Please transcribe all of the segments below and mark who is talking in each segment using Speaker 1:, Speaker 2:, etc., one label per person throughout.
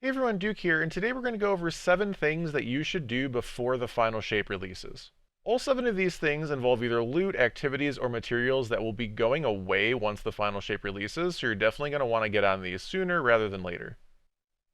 Speaker 1: Hey everyone, Duke here, and today we're going to go over 7 things that you should do before the final shape releases. All 7 of these things involve either loot, activities, or materials that will be going away once the final shape releases, so you're definitely going to want to get on these sooner rather than later.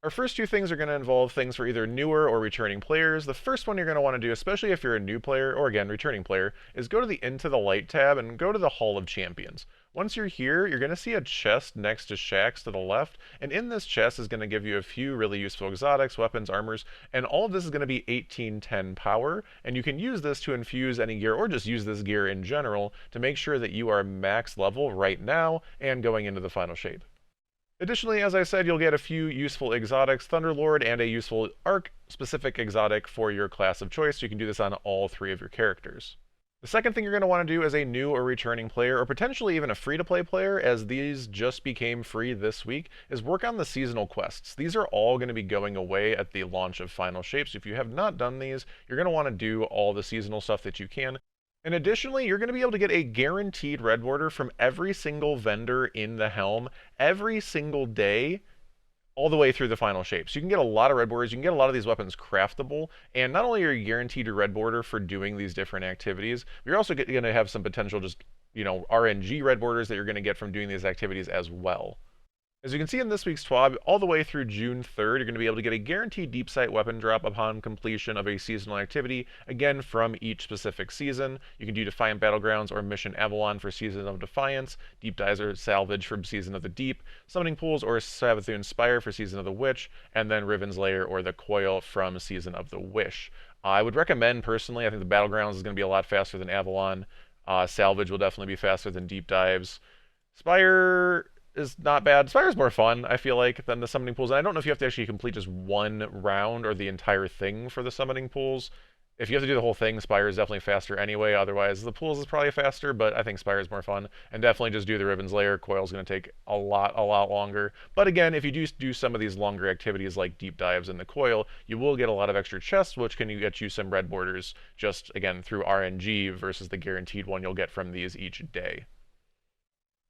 Speaker 1: Our first 2 things are going to involve things for either newer or returning players. The first one you're going to want to do, especially if you're a new player, or again, returning player, is go to the Into the Light tab and go to the Hall of Champions. Once you're here, you're going to see a chest next to Shaxx to the left, and in this chest is going to give you a few really useful exotics, weapons, armors, and all of this is going to be 1810 power, and you can use this to infuse any gear, or just use this gear in general, to make sure that you are max level right now and going into the final shape. Additionally, as I said, you'll get a few useful exotics, Thunderlord, and a useful arc-specific exotic for your class of choice. You can do this on all 3 of your characters. The second thing you're going to want to do as a new or returning player, or potentially even a free-to-play player, as these just became free this week, is work on the seasonal quests. These are all going to be going away at the launch of Final Shape, so if you have not done these, you're going to want to do all the seasonal stuff that you can. And additionally, you're going to be able to get a guaranteed red border from every single vendor in the helm every single day all the way through the final shape. So you can get a lot of red borders, you can get a lot of these weapons craftable, and not only are you guaranteed your red border for doing these different activities, you're also going to have some potential just, RNG red borders that you're going to get from doing these activities as well. As you can see in this week's TWAB, all the way through June 3rd, you're going to be able to get a guaranteed deep sight weapon drop upon completion of a seasonal activity, again from each specific season. You can do Defiant Battlegrounds or Mission Avalon for Season of Defiance, Deep Dives or Salvage from Season of the Deep, Summoning Pools or Savathûn Spire for Season of the Witch, and then Riven's Lair or the Coil from Season of the Wish. I would recommend, personally, I think the Battlegrounds is going to be a lot faster than Avalon. Salvage will definitely be faster than Deep Dives. Spire is not bad. Spire's more fun, I feel like, than the summoning pools. And I don't know if you have to actually complete just one round or the entire thing for the summoning pools. If you have to do the whole thing, Spire is definitely faster anyway. Otherwise, the pools is probably faster, but I think Spire is more fun. And definitely just do the Riven's Lair. Coil's going to take a lot longer. But again, if you do some of these longer activities like deep dives in the Coil, you will get a lot of extra chests, which can get you some red borders just, again, through RNG versus the guaranteed one you'll get from these each day.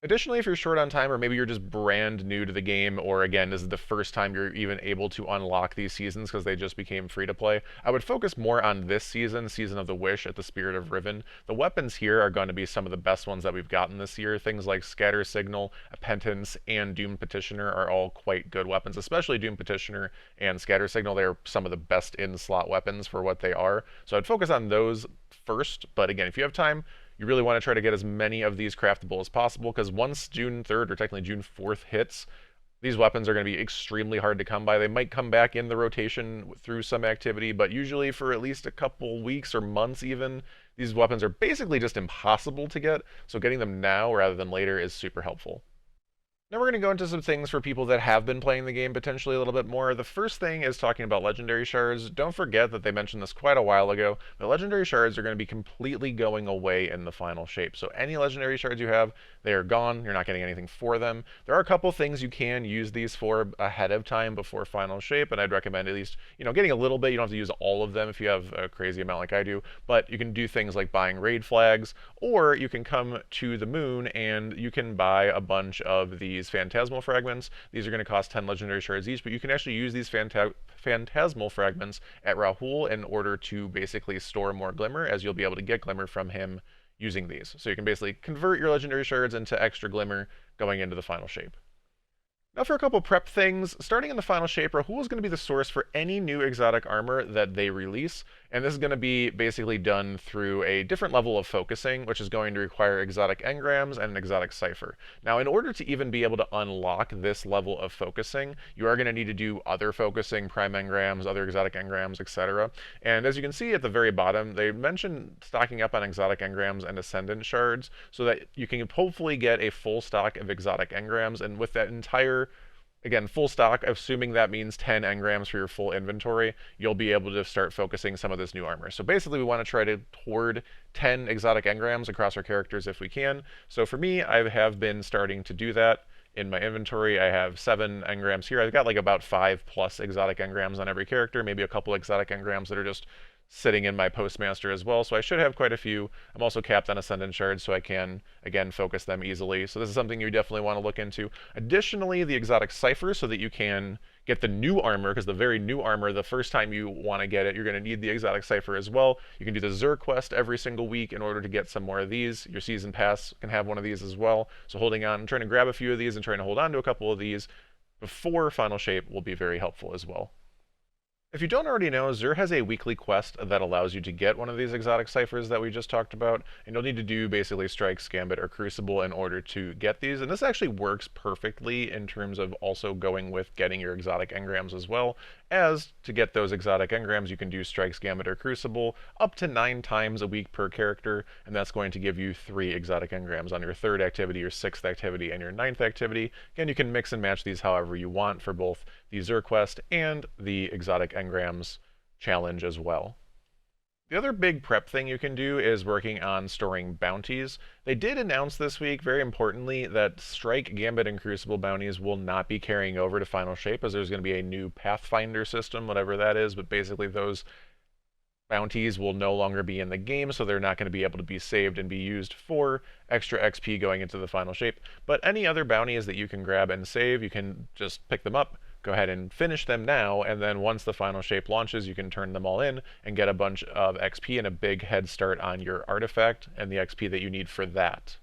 Speaker 1: Additionally, if you're short on time, or maybe you're just brand new to the game, or again, this is the first time you're even able to unlock these seasons because they just became free to play, I would focus more on this season, Season of the Wish at the Spirit of Riven. The weapons here are going to be some of the best ones that we've gotten this year. Things like Scatter Signal, Penance, and Doom Petitioner are all quite good weapons, especially Doom Petitioner and Scatter Signal. They're some of the best in-slot weapons for what they are. So I'd focus on those first, but again, if you have time, you really want to try to get as many of these craftable as possible, because once June 3rd, or technically June 4th hits, these weapons are going to be extremely hard to come by. They might come back in the rotation through some activity, but usually for at least a couple weeks or months even, these weapons are basically just impossible to get, so getting them now rather than later is super helpful. Now we're going to go into some things for people that have been playing the game potentially a little bit more. The first thing is talking about Legendary Shards. Don't forget that they mentioned this quite a while ago, but Legendary Shards are going to be completely going away in the final shape. So any Legendary Shards you have, they are gone. You're not getting anything for them. There are a couple things you can use these for ahead of time before final shape, and I'd recommend at least, getting a little bit. You don't have to use all of them if you have a crazy amount like I do, but you can do things like buying raid flags, or you can come to the moon and you can buy a bunch of these Phantasmal Fragments. These are going to cost 10 Legendary Shards each, but you can actually use these Phantasmal Fragments at Rahul in order to basically store more Glimmer, as you'll be able to get Glimmer from him using these. So you can basically convert your Legendary Shards into extra Glimmer going into the final shape. Now for a couple prep things, starting in the final shape, Rahul is going to be the source for any new exotic armor that they release, and this is going to be basically done through a different level of focusing, which is going to require exotic engrams and an exotic cipher. Now in order to even be able to unlock this level of focusing, you are going to need to do other focusing, prime engrams, other exotic engrams, etc. And as you can see at the very bottom, they mentioned stocking up on exotic engrams and ascendant shards so that you can hopefully get a full stock of exotic engrams, and with that entire, again, full stock, assuming that means 10 engrams for your full inventory, you'll be able to start focusing some of this new armor. So basically we want to try to hoard 10 exotic engrams across our characters if we can. So for me, I have been starting to do that. In my inventory, I have 7 engrams here. I've got like about 5+ exotic engrams on every character, maybe a couple exotic engrams that are just sitting in my Postmaster as well, so I should have quite a few. I'm also capped on Ascendant Shards, so I can, again, focus them easily. So this is something you definitely want to look into. Additionally, the exotic cipher, so that you can get the new armor, because the very new armor, the first time you want to get it, you're going to need the exotic cipher as well. You can do the Zur quest every single week in order to get some more of these. Your season pass can have one of these as well. So holding on, trying to grab a few of these and trying to hold on to a couple of these before final shape will be very helpful as well. If you don't already know, Zur has a weekly quest that allows you to get one of these exotic ciphers that we just talked about, and you'll need to do basically Strikes, Gambit, or Crucible in order to get these, and this actually works perfectly in terms of also going with getting your exotic engrams as well, as to get those exotic engrams you can do Strikes, Gambit, or Crucible up to 9 times a week per character, and that's going to give you 3 exotic engrams on your 3rd activity, your 6th activity, and your 9th activity. Again, you can mix and match these however you want for both the Zur quest and the exotic engrams challenge as well. The other big prep thing you can do is working on storing bounties. They did announce this week, very importantly, that Strike, Gambit, and Crucible bounties will not be carrying over to Final Shape, as there's going to be a new Pathfinder system, whatever that is, but basically those bounties will no longer be in the game, so they're not going to be able to be saved and be used for extra XP going into the Final Shape. But any other bounties that you can grab and save, you can just pick them up, go ahead and finish them now, and then once the final shape launches, you can turn them all in and get a bunch of XP and a big head start on your artifact and the XP that you need for that.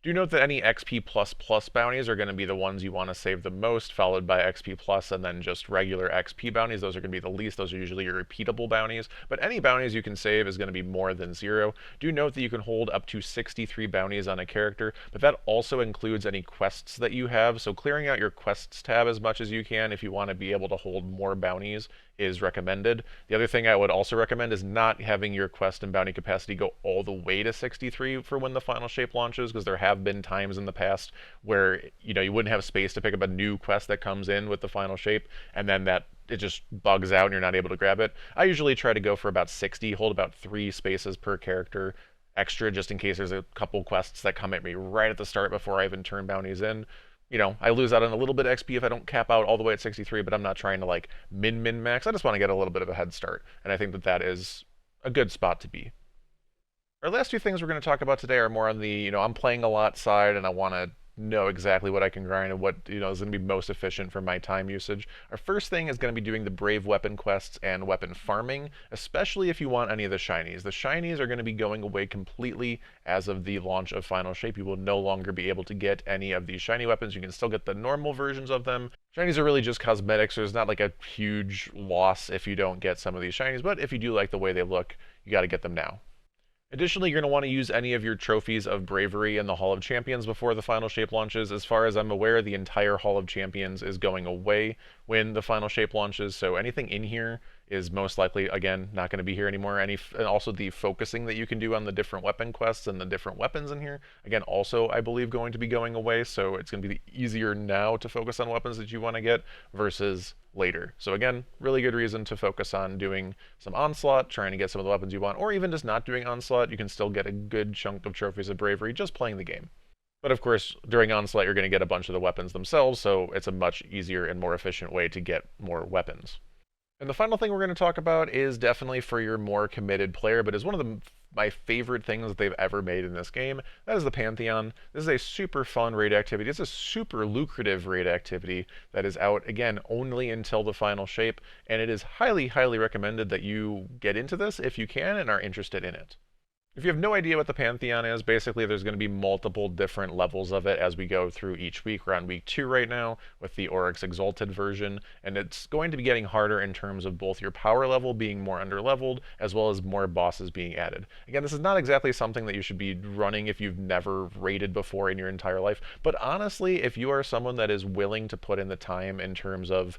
Speaker 1: Do note that any XP++ bounties are going to be the ones you want to save the most, followed by XP+, and then just regular XP bounties. Those are going to be the least. Those are usually your repeatable bounties. But any bounties you can save is going to be more than 0. Do note that you can hold up to 63 bounties on a character, but that also includes any quests that you have. So clearing out your quests tab as much as you can if you want to be able to hold more bounties is recommended. The other thing I would also recommend is not having your quest and bounty capacity go all the way to 63 for when the final shape launches, because there have been times in the past where you wouldn't have space to pick up a new quest that comes in with the final shape, and then that it just bugs out and you're not able to grab it. I usually try to go for about 60, hold about 3 spaces per character extra, just in case there's a couple quests that come at me right at the start before I even turn bounties in. I lose out on a little bit of XP if I don't cap out all the way at 63, but I'm not trying to like min-max. I just want to get a little bit of a head start, and I think that that is a good spot to be. Our last 2 things we're going to talk about today are more on the, I'm playing a lot side and I want to know exactly what I can grind and what is going to be most efficient for my time usage. Our first thing is going to be doing the Brave weapon quests and weapon farming, especially if you want any of the Shinies. The Shinies are going to be going away completely as of the launch of Final Shape. You will no longer be able to get any of these shiny weapons. You can still get the normal versions of them. Shinies are really just cosmetics. There's not like a huge loss if you don't get some of these Shinies, but if you do like the way they look, you got to get them now. Additionally, you're going to want to use any of your trophies of bravery in the Hall of Champions before the final shape launches. As far as I'm aware, the entire Hall of Champions is going away when the final shape launches, so anything in here is most likely, again, not going to be here anymore. And also the focusing that you can do on the different weapon quests and the different weapons in here, again, also, I believe, going to be going away, so it's going to be easier now to focus on weapons that you want to get versus later. So again, really good reason to focus on doing some Onslaught, trying to get some of the weapons you want, or even just not doing Onslaught. You can still get a good chunk of trophies of bravery just playing the game. But of course, during Onslaught, you're going to get a bunch of the weapons themselves, so it's a much easier and more efficient way to get more weapons. And the final thing we're going to talk about is definitely for your more committed player, but is one of my favorite things that they've ever made in this game. That is the Pantheon. This is a super fun raid activity. It's a super lucrative raid activity that is out, again, only until the final shape, and it is highly, highly recommended that you get into this if you can and are interested in it. If you have no idea what the Pantheon is, basically there's going to be multiple different levels of it as we go through each week. We're on week 2 right now with the Oryx Exalted version, and it's going to be getting harder in terms of both your power level being more underleveled as well as more bosses being added. Again, this is not exactly something that you should be running if you've never raided before in your entire life, but honestly, if you are someone that is willing to put in the time in terms of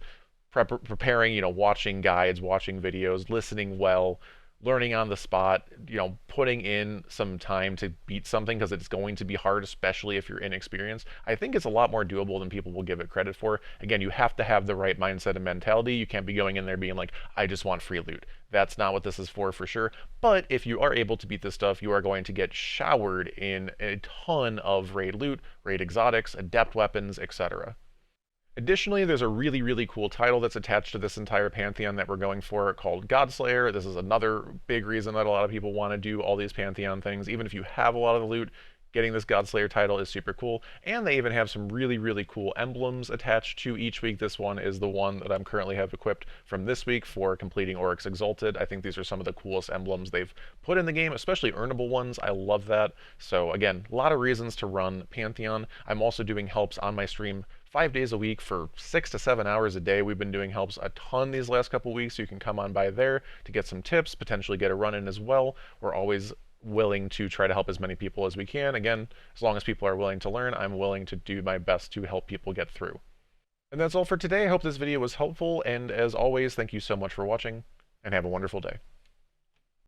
Speaker 1: preparing, watching guides, watching videos, listening well, learning on the spot, putting in some time to beat something, because it's going to be hard, especially if you're inexperienced, I think it's a lot more doable than people will give it credit for. Again, you have to have the right mindset and mentality. You can't be going in there being like, I just want free loot. That's not what this is for sure. But if you are able to beat this stuff, you are going to get showered in a ton of raid loot, raid exotics, adept weapons, etc. Additionally, there's a really, really cool title that's attached to this entire Pantheon that we're going for called Godslayer. This is another big reason that a lot of people want to do all these Pantheon things. Even if you have a lot of the loot, getting this Godslayer title is super cool, and they even have some really, really cool emblems attached to each week. This one is the one that I'm currently have equipped from this week for completing Oryx Exalted. I think these are some of the coolest emblems they've put in the game, especially earnable ones. I love that. So again, a lot of reasons to run Pantheon. I'm also doing helps on my stream 5 days a week for 6 to 7 hours a day. We've been doing helps a ton these last couple weeks, so you can come on by there to get some tips, potentially get a run in as well. We're always willing to try to help as many people as we can. Again, as long as people are willing to learn, I'm willing to do my best to help people get through. And that's all for today. I hope this video was helpful, and as always, thank you so much for watching, and have a wonderful day.